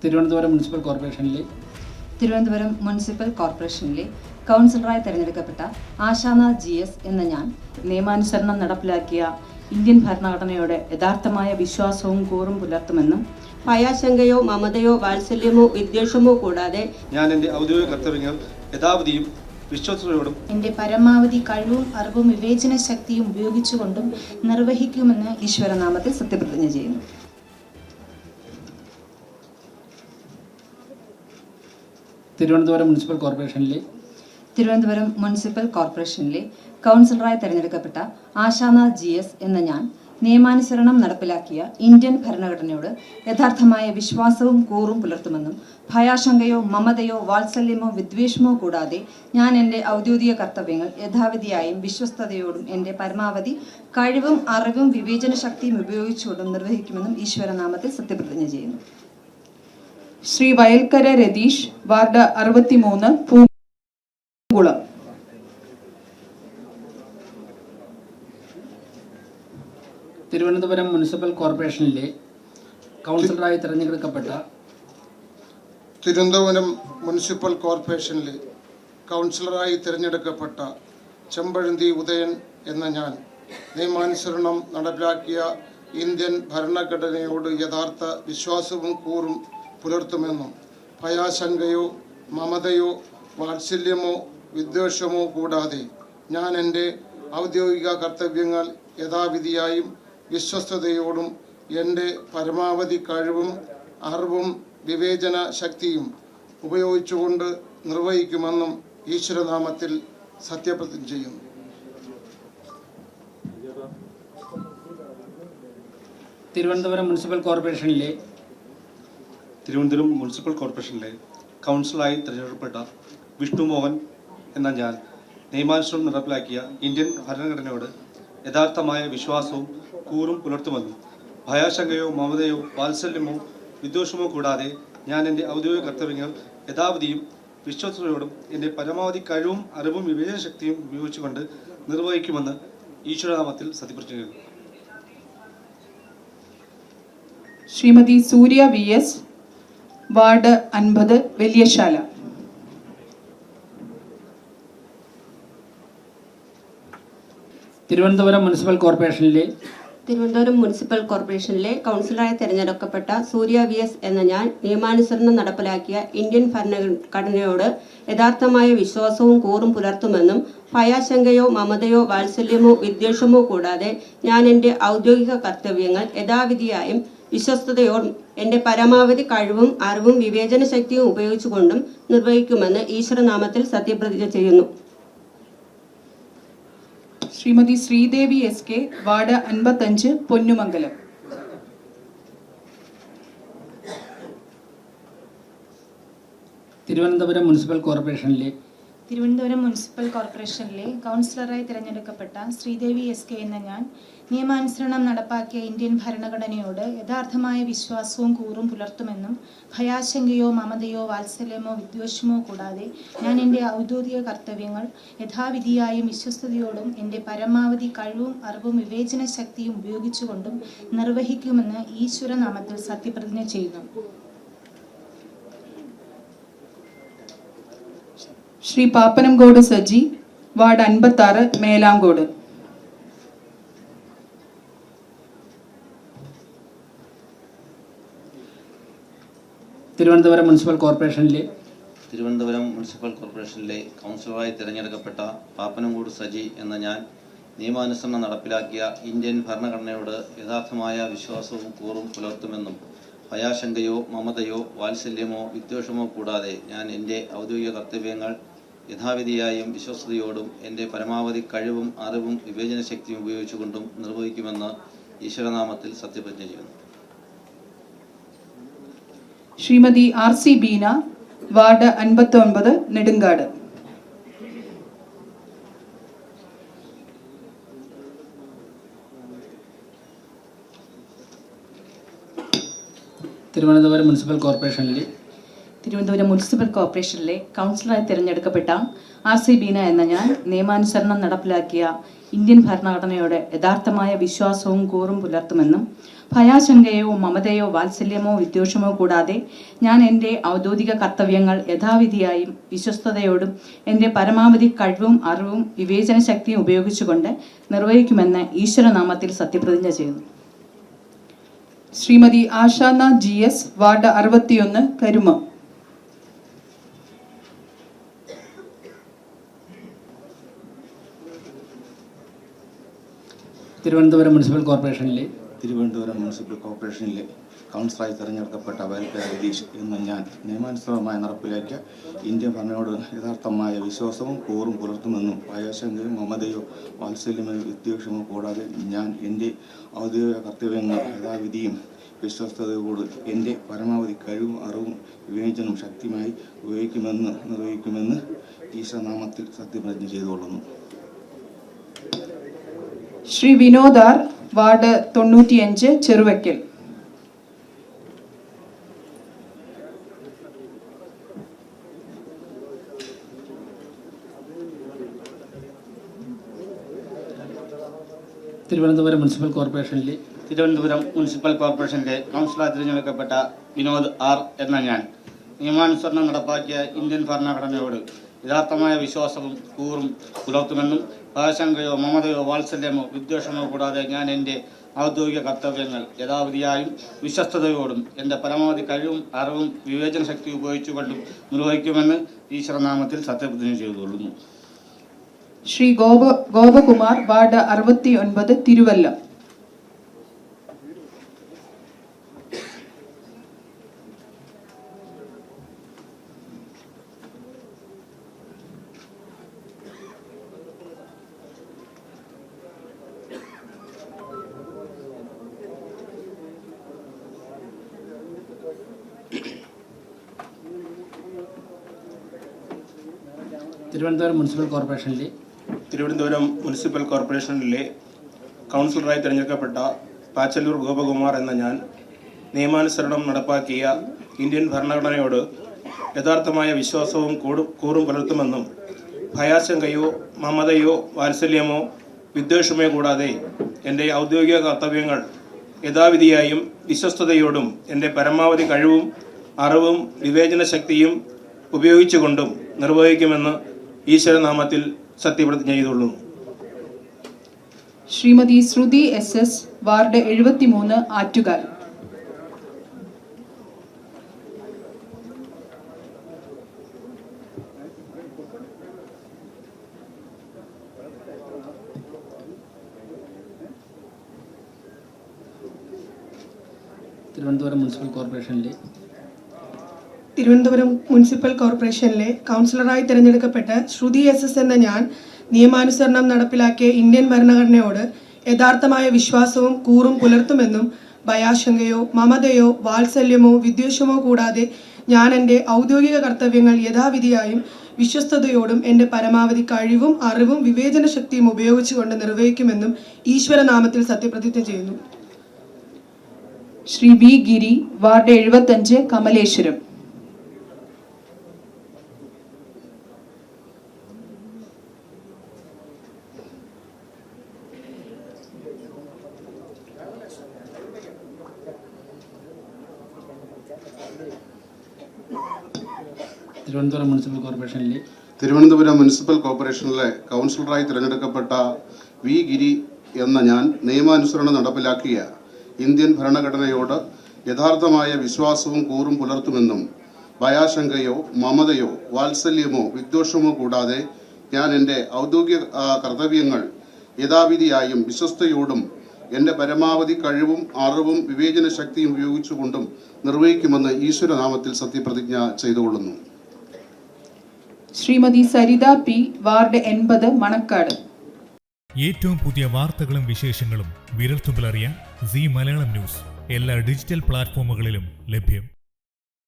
Thiruvananthapuram municipal കോർപ്പറേഷനിലെ കൗൺസിലറായി തിരഞ്ഞെടുക്കപ്പെട്ട ആശാനാഥ് GS എന്ന ഞാൻ നിയമാനുസരണം നടപ്പിലാക്കിയ ഇന്ത്യൻ ഭരണഘടനയോട് യഥാർത്ഥമായ വിശ്വാസവും കൂറും പുലർത്തുമെന്നും ഭയാശങ്കയോ മമതയോ വാത്സല്യമോ വിദ്വേഷമോ കൂടാതെ ഞാൻ എൻ്റെ ഔദ്യോഗിക കർത്തവ്യങ്ങൾ യഥാവിധിയും വിശ്വസ്തയോടും എൻ്റെ പരമാവധി കഴിവും അറിവും വിവേചന ശക്തിയും ഉപയോഗിച്ചുകൊണ്ടും നിർവഹിക്കുമെന്ന് ഈശ്വരനാമത്തിൽ സത്യപ്രതിജ്ഞ ചെയ്യുന്നു. തിരുവനന്തപുരം മുനിസിപ്പൽ കോർപ്പറേഷനിലെ കൗൺസിലറായി തിരഞ്ഞെടുക്കപ്പെട്ട ആശാനാഥ് GS എന്ന ഞാൻ നിയമാനുസരണം നടപ്പിലാക്കിയ ഇന്ത്യൻ ഭരണഘടനയോട് യഥാർത്ഥമായ വിശ്വാസവും കൂറും പുലർത്തുമെന്നും ഭയാശങ്കയോ മമതയോ വാത്സല്യമോ വിദ്വേഷമോ കൂടാതെ ഞാൻ എൻ്റെ ഔദ്യോഗിക കർത്തവ്യങ്ങൾ യഥാവിധിയായും വിശ്വസ്തയോടും എൻ്റെ പരമാവധി കഴിവും അറിവും വിവേചന ശക്തിയും ഉപയോഗിച്ചുകൊണ്ടും നിർവഹിക്കുമെന്നും ഈശ്വരനാമത്തിൽ സത്യപ്രതിജ്ഞ ചെയ്യുന്നു. ശ്രീ വയൽക്കര രതീഷ്, വാർഡ് 63, പൂങ്കുളം. തിരുവനന്തപുരം മുനിസിപ്പൽ കോർപ്പറേഷനിലെ കൗൺസിലറായി തിരഞ്ഞെടുക്കപ്പെട്ട ചെമ്പഴന്തി ഉദയൻ എന്ന ഞാൻ നിയമാനുസരണം നടപ്പിലാക്കിയ ഇന്ത്യൻ ഭരണഘടനയോട് യഥാർത്ഥ വിശ്വാസവും കൂറും പുലർത്തുമെന്നും ഭയാശങ്കയോ മമതയോ വാത്സല്യമോ വിദ്വേഷമോ കൂടാതെ ഞാൻ എൻ്റെ ഔദ്യോഗിക കർത്തവ്യങ്ങൾ യഥാവിധിയായും വിശ്വസ്തയോടും എൻ്റെ പരമാവധി കഴിവും അറിവും വിവേചന ശക്തിയും ഉപയോഗിച്ചുകൊണ്ട് നിർവഹിക്കുമെന്നും ഈശ്വരനാമത്തിൽ സത്യപ്രതിജ്ഞ ചെയ്യുന്നു. തിരുവനന്തപുരം മുനിസിപ്പൽ കോർപ്പറേഷനിലെ കൗൺസിലറായി തിരഞ്ഞെടുക്കപ്പെട്ട വിഷ്ണു മോഹൻ എന്ന ഞാൻ നിയമാനുസരണം നടപ്പിലാക്കിയ ഇന്ത്യൻ ഭരണഘടനയോട് യഥാർത്ഥമായ വിശ്വാസവും കൂറും പുലർത്തുമെന്നും ഭയാശങ്കയോ മമതയോ വാത്സല്യമോ വിദ്വേഷമോ കൂടാതെ ഞാൻ എൻ്റെ ഔദ്യോഗിക കർത്തവ്യങ്ങൾ യഥാവിധിയും വിശ്വസ്തയോടും എൻ്റെ പരമാവധി കഴിവും അറിവും വിവേചന ശക്തിയും ഉപയോഗിച്ചുകൊണ്ട് നിർവഹിക്കുമെന്ന് ഈശ്വരനാമത്തിൽ സത്യപ്രതിജ്ഞ ചെയ്യുന്നു. ശ്രീമതി സൂര്യ VS, ward 50, Valiyasala. Thiruvananthapuram municipal കോർപ്പറേഷനിലെ കൗൺസിലറായി തിരഞ്ഞെടുക്കപ്പെട്ട സൂര്യ VS എന്ന ഞാൻ നിയമാനുസരണം നടപ്പിലാക്കിയ ഇന്ത്യൻ ഭരണഘടനയോട് യഥാർത്ഥമായ വിശ്വാസവും കൂറും പുലർത്തുമെന്നും ഭയാശങ്കയോ മമതയോ വാത്സല്യമോ വിദ്വേഷമോ കൂടാതെ ഞാൻ എൻ്റെ ഔദ്യോഗിക കർത്തവ്യങ്ങൾ യഥാവിധിയായും വിശ്വസ്തയോടും എൻ്റെ പരമാവധി കഴിവും അറിവും വിവേചന ശക്തിയും ഉപയോഗിച്ചുകൊണ്ടും നിർവഹിക്കുമെന്ന് ഈശ്വരനാമത്തിൽ സത്യപ്രതിജ്ഞ ചെയ്യുന്നു. Shrimati Sreedevi SK, ward 55, Ponnumangalam. Thiruvananthapuram municipal കോർപ്പറേഷനിലെ കൗൺസിലറായി തിരഞ്ഞെടുക്കപ്പെട്ട ശ്രീദേവി SK എന്ന ഞാൻ നിയമാനുസരണം നടപ്പാക്കിയ ഇന്ത്യൻ ഭരണഘടനയോട് യഥാർത്ഥമായ വിശ്വാസവും കൂറും പുലർത്തുമെന്നും ഭയാശങ്കയോ മമതയോ വാത്സല്യമോ വിദ്വേഷമോ കൂടാതെ ഞാൻ എൻ്റെ ഔദ്യോഗിക കർത്തവ്യങ്ങൾ യഥാവിധിയായും വിശ്വസ്തയോടും എൻ്റെ പരമാവധി കഴിവും അറിവും വിവേചന ശക്തിയും ഉപയോഗിച്ചുകൊണ്ടും നിർവഹിക്കുമെന്ന് ഈശ്വരനാമത്തിൽ സത്യപ്രതിജ്ഞ ചെയ്യുന്നു. ശ്രീ പാപ്പനംകോട് സജി, വാർഡ് 56, മേലാങ്കോട്. തിരുവനന്തപുരം മുനിസിപ്പൽ കോർപ്പറേഷനിലെ കൗൺസിലറായി തിരഞ്ഞെടുക്കപ്പെട്ട പാപ്പനംകോട് സജി എന്ന ഞാൻ നിയമാനുസരണം നടപ്പിലാക്കിയ ഇന്ത്യൻ ഭരണഘടനയോട് യഥാർത്ഥമായ വിശ്വാസവും കൂറും പുലർത്തുമെന്നും ഭയാശങ്കയോ മമതയോ വാത്സല്യമോ വിദ്വേഷമോ കൂടാതെ ഞാൻ എൻ്റെ ഔദ്യോഗിക കർത്തവ്യങ്ങൾ യഥാവിധിയായും വിശ്വസ്തയോടും എൻ്റെ പരമാവധി കഴിവും അറിവും വിവേചന ശക്തിയും ഉപയോഗിച്ചുകൊണ്ടും നിർവഹിക്കുമെന്ന് ഈശ്വരനാമത്തിൽ സത്യപ്രതിജ്ഞ ചെയ്യുന്നു. Shrimati RC Beena, ward 59, Nedungad. Thiruvananthapuram municipal കോർപ്പറേഷനിലെ കൗൺസിലറായി തിരഞ്ഞെടുക്കപ്പെട്ട RC ബീന എന്ന ഞാൻ നിയമാനുസരണം നടപ്പിലാക്കിയ ഇന്ത്യൻ ഭരണഘടനയോട് യഥാർത്ഥമായ വിശ്വാസവും കൂറും പുലർത്തുമെന്നും ഭയാശങ്കയോ മമതയോ വാത്സല്യമോ വിദ്വേഷമോ കൂടാതെ ഞാൻ എൻ്റെ ഔദ്യോഗിക കർത്തവ്യങ്ങൾ യഥാവിധിയായും വിശ്വസ്തയോടും എൻ്റെ പരമാവധി കഴിവും അറിവും വിവേചന ശക്തിയും ഉപയോഗിച്ചുകൊണ്ട് നിർവഹിക്കുമെന്ന് ഈശ്വരനാമത്തിൽ സത്യപ്രതിജ്ഞ ചെയ്യുന്നു. Shrimati Ashana GS, ward 61, Karuma. Thiruvananthapuram municipal കോർപ്പറേഷനിലെ കൗൺസിലറായി തിരഞ്ഞെടുക്കപ്പെട്ട വയൽക്കര രതീഷ് എന്ന ഞാൻ നിയമാനുസൃതമായി നടപ്പിലാക്കിയ ഇന്ത്യൻ ഭരണയോട് യഥാർത്ഥമായ വിശ്വാസവും കൂറും പുലർത്തുമെന്നും ഭയാശങ്കയോ മമതയോ വാത്സല്യമോ വിദ്വേഷമോ കൂടാതെ ഞാൻ എൻ്റെ ഔദ്യോഗിക കർത്തവ്യങ്ങൾ യഥാവിധിയും വിശ്വസ്തയോട് എൻ്റെ പരമാവധി കഴിവും അറിവും വിവേചനവും ശക്തിയുമായി നിർവഹിക്കുമെന്ന് ഈശ്വരനാമത്തിൽ സത്യപ്രതിജ്ഞ ചെയ്തുകൊള്ളുന്നു. Shri Vinod R, ward 95, Cheruvakkal. Thiruvananthapuram municipal കോർപ്പറേഷനിലെ കൗൺസിലറായി തിരഞ്ഞെടുക്കപ്പെട്ട വിനോദ് R എന്ന ഞാൻ നിയമാനുസരണം നടപ്പാക്കിയ ഇന്ത്യൻ ഭരണഘടനയോട് യഥാർത്ഥമായ വിശ്വാസവും കൂറും പുലർത്തുമെന്നും ഭയശങ്കയോ മമതയോ വാത്സല്യമോ വിദ്വേഷമോ കൂടാതെ ഞാൻ എൻ്റെ ഔദ്യോഗിക കർത്തവ്യങ്ങൾ യഥാവിധിയായും വിശ്വസ്തയോടും എൻ്റെ പരമാവധി കഴിവും അറിവും വിവേചന ശക്തി ഉപയോഗിച്ചുകൊണ്ടും നിർവഹിക്കുമെന്ന് ഈശ്വരനാമത്തിൽ സത്യപ്രതിജ്ഞ ചെയ്തുകൊള്ളുന്നു. ശ്രീ ഗോപകുമാർ, വാർഡ് 69, തിരുവല്ലം. തിരുവനന്തപുരം മുനിസിപ്പൽ കോർപ്പറേഷനിലെ കൗൺസിലറായി തിരഞ്ഞെടുക്കപ്പെട്ട പാച്ചല്ലൂർ ഗോപകുമാർ എന്ന ഞാൻ നിയമാനുസരണം നടപ്പാക്കിയ ഇന്ത്യൻ ഭരണഘടനയോട് യഥാർത്ഥമായ വിശ്വാസവും കൂറും പുലർത്തുമെന്നും ഭയാശങ്കയോ മമതയോ വാത്സല്യമോ വിദ്വേഷമോ കൂടാതെ എൻ്റെ ഔദ്യോഗിക കർത്തവ്യങ്ങൾ യഥാവിധിയായും വിശ്വസ്തയോടും എൻ്റെ പരമാവധി കഴിവും അറിവും വിവേചന ശക്തിയും ഉപയോഗിച്ചുകൊണ്ടും നിർവഹിക്കുമെന്ന് ഈശ്വരനാമത്തിൽ സത്യപ്രതിജ്ഞ ചെയ്തുകൊള്ളുന്നു. ശ്രീമതി ശ്രുതി SS, ward 73, Attukal. Thiruvananthapuram municipal കോർപ്പറേഷനിലെ കൗൺസിലറായി തിരഞ്ഞെടുക്കപ്പെട്ട ശ്രുതി SS എന്ന ഞാൻ നിയമാനുസരണം നടപ്പിലാക്കിയ ഇന്ത്യൻ ഭരണഘടനയോട് യഥാർത്ഥമായ വിശ്വാസവും കൂറും പുലർത്തുമെന്നും ഭയാശങ്കയോ മമതയോ വാത്സല്യമോ വിദ്വേഷമോ കൂടാതെ ഞാൻ എൻ്റെ ഔദ്യോഗിക കർത്തവ്യങ്ങൾ യഥാവിധിയായും വിശ്വസ്തയോടും എൻ്റെ പരമാവധി കഴിവും അറിവും വിവേചന ശക്തിയും ഉപയോഗിച്ചുകൊണ്ട് നിർവഹിക്കുമെന്നും ഈശ്വരനാമത്തിൽ സത്യപ്രതിജ്ഞ ചെയ്യുന്നു. ശ്രീ V. ഗിരി, വാർഡ് 75, കമലേശ്വരം. തിരുവനന്തപുരം മുനിസിപ്പൽ കോർപ്പറേഷനിലെ കൗൺസിലറായി തിരഞ്ഞെടുക്കപ്പെട്ട V. ഗിരി എന്ന ഞാൻ നിയമാനുസരണം നടപ്പിലാക്കിയ ഇന്ത്യൻ ഭരണഘടനയോട് യഥാർത്ഥമായ വിശ്വാസവും കൂറും പുലർത്തുമെന്നും ഭയാശങ്കയോ മമതയോ വാത്സല്യമോ വിദ്വേഷമോ കൂടാതെ ഞാൻ എൻ്റെ ഔദ്യോഗിക കർത്തവ്യങ്ങൾ യഥാവിധിയായും വിശ്വസ്തയോടും എൻ്റെ പരമാവധി കഴിവും അറിവും വിവേചന ശക്തിയും ഉപയോഗിച്ചുകൊണ്ടും നിർവഹിക്കുമെന്ന് ഈശ്വരനാമത്തിൽ സത്യപ്രതിജ്ഞ ചെയ്തുകൊള്ളുന്നു. Shrimati Saritha P, ward 80, Manacaud. ഏറ്റവും പുതിയ വാർത്തകളും വിശേഷങ്ങളും വിരൽത്തുമ്പിലറിയാൻ സീ മലയാളം ന്യൂസ് എല്ലാ ഡിജിറ്റൽ പ്ലാറ്റ്ഫോമുകളിലും ലഭ്യം.